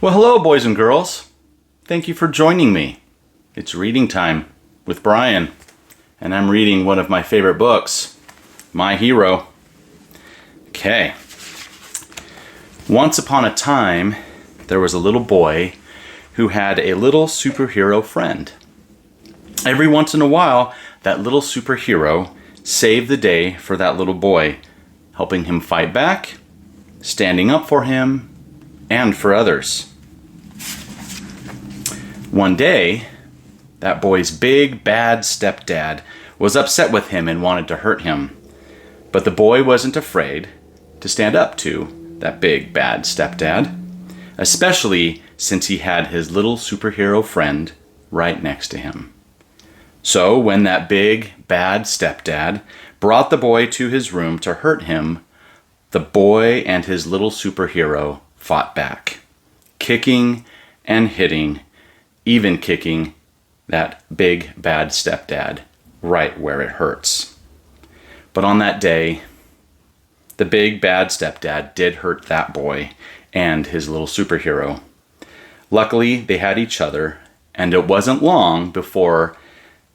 Well, hello, boys and girls. Thank you for joining me. It's reading time with Brian, and I'm reading one of my favorite books, My Hero. Okay. Once upon a time, there was a little boy who had a little superhero friend. Every once in a while, that little superhero saved the day for that little boy, helping him fight back, standing up for him, and for others. One day, that boy's big, bad stepdad was upset with him and wanted to hurt him. But the boy wasn't afraid to stand up to that big, bad stepdad, especially since he had his little superhero friend right next to him. So when that big, bad stepdad brought the boy to his room to hurt him, the boy and his little superhero fought back, kicking and hitting, even kicking that big, bad stepdad right where it hurts. But on that day, the big, bad stepdad did hurt that boy and his little superhero. Luckily, they had each other, and it wasn't long before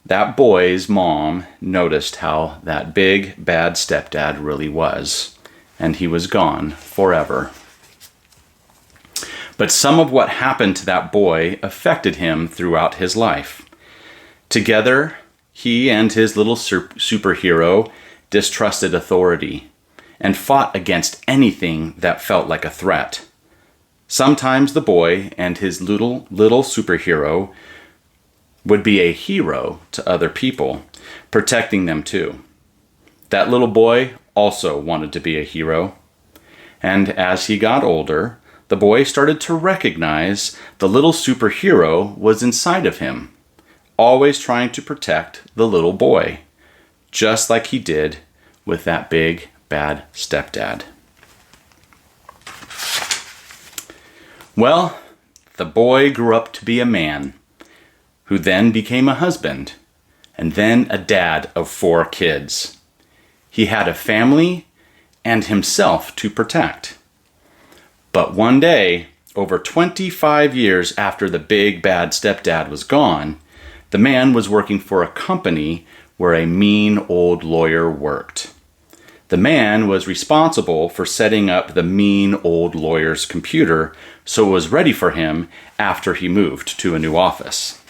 that boy's mom noticed how that big, bad stepdad really was, and he was gone forever. But some of what happened to that boy affected him throughout his life. Together, he and his little superhero distrusted authority and fought against anything that felt like a threat. Sometimes the boy and his little superhero would be a hero to other people, protecting them too. That little boy also wanted to be a hero. And as he got older, the boy started to recognize the little superhero was inside of him, always trying to protect the little boy, just like he did with that big, bad stepdad. Well, the boy grew up to be a man, who then became a husband, and then a dad of 4 kids. He had a family and himself to protect. But one day, over 25 years after the big bad stepdad was gone, the man was working for a company where a mean old lawyer worked. The man was responsible for setting up the mean old lawyer's computer so it was ready for him after he moved to a new office.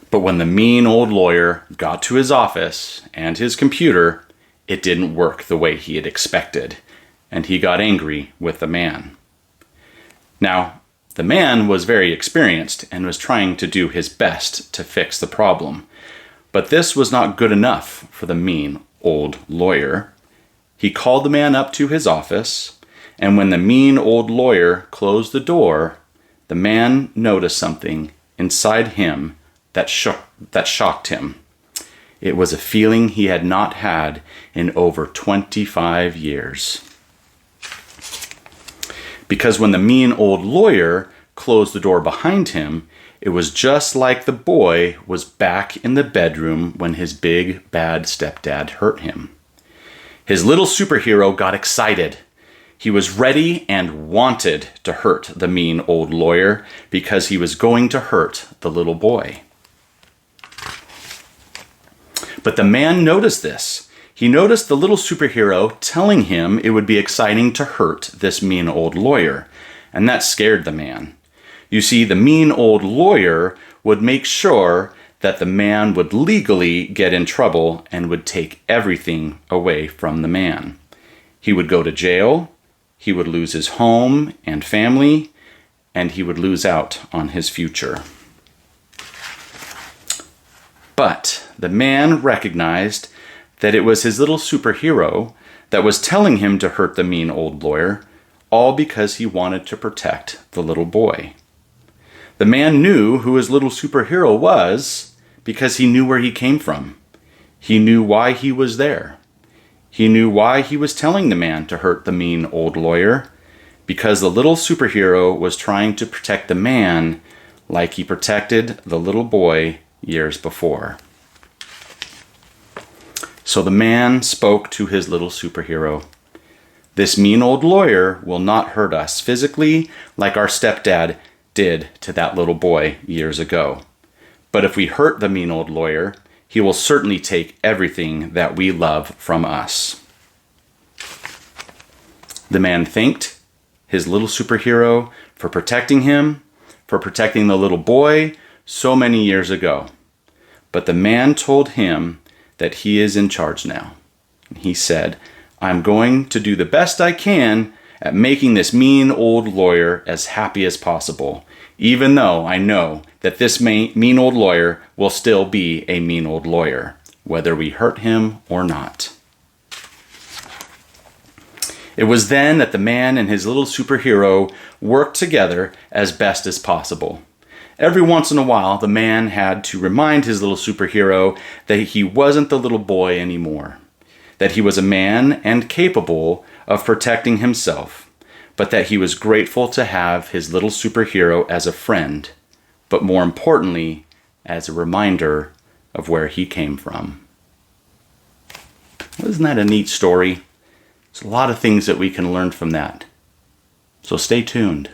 But when the mean old lawyer got to his office and his computer, it didn't work the way he had expected, and he got angry with the man. Now, the man was very experienced and was trying to do his best to fix the problem, but this was not good enough for the mean old lawyer. He called the man up to his office, and when the mean old lawyer closed the door, the man noticed something inside him that shocked him. It was a feeling he had not had in over 25 years. Because when the mean old lawyer closed the door behind him, it was just like the boy was back in the bedroom when his big, bad stepdad hurt him. His little superhero got excited. He was ready and wanted to hurt the mean old lawyer because he was going to hurt the little boy. But the man noticed this. He noticed the little superhero telling him it would be exciting to hurt this mean old lawyer, and that scared the man. You see, the mean old lawyer would make sure that the man would legally get in trouble and would take everything away from the man. He would go to jail, he would lose his home and family, and he would lose out on his future. But the man recognized that it was his little superhero that was telling him to hurt the mean old lawyer, all because he wanted to protect the little boy. The man knew who his little superhero was because he knew where he came from. He knew why he was there. He knew why he was telling the man to hurt the mean old lawyer, because the little superhero was trying to protect the man like he protected the little boy years before. So the man spoke to his little superhero. This mean old lawyer will not hurt us physically like our stepdad did to that little boy years ago. But if we hurt the mean old lawyer, he will certainly take everything that we love from us." The man thanked his little superhero for protecting him, for protecting the little boy so many years ago. But the man told him that he is in charge now. He said, "I'm going to do the best I can at making this mean old lawyer as happy as possible, even though I know that this mean old lawyer will still be a mean old lawyer, whether we hurt him or not." It was then that the man and his little superhero worked together as best as possible. Every once in a while, the man had to remind his little superhero that he wasn't the little boy anymore, that he was a man and capable of protecting himself, but that he was grateful to have his little superhero as a friend, but more importantly, as a reminder of where he came from. Isn't that a neat story? There's a lot of things that we can learn from that. So stay tuned.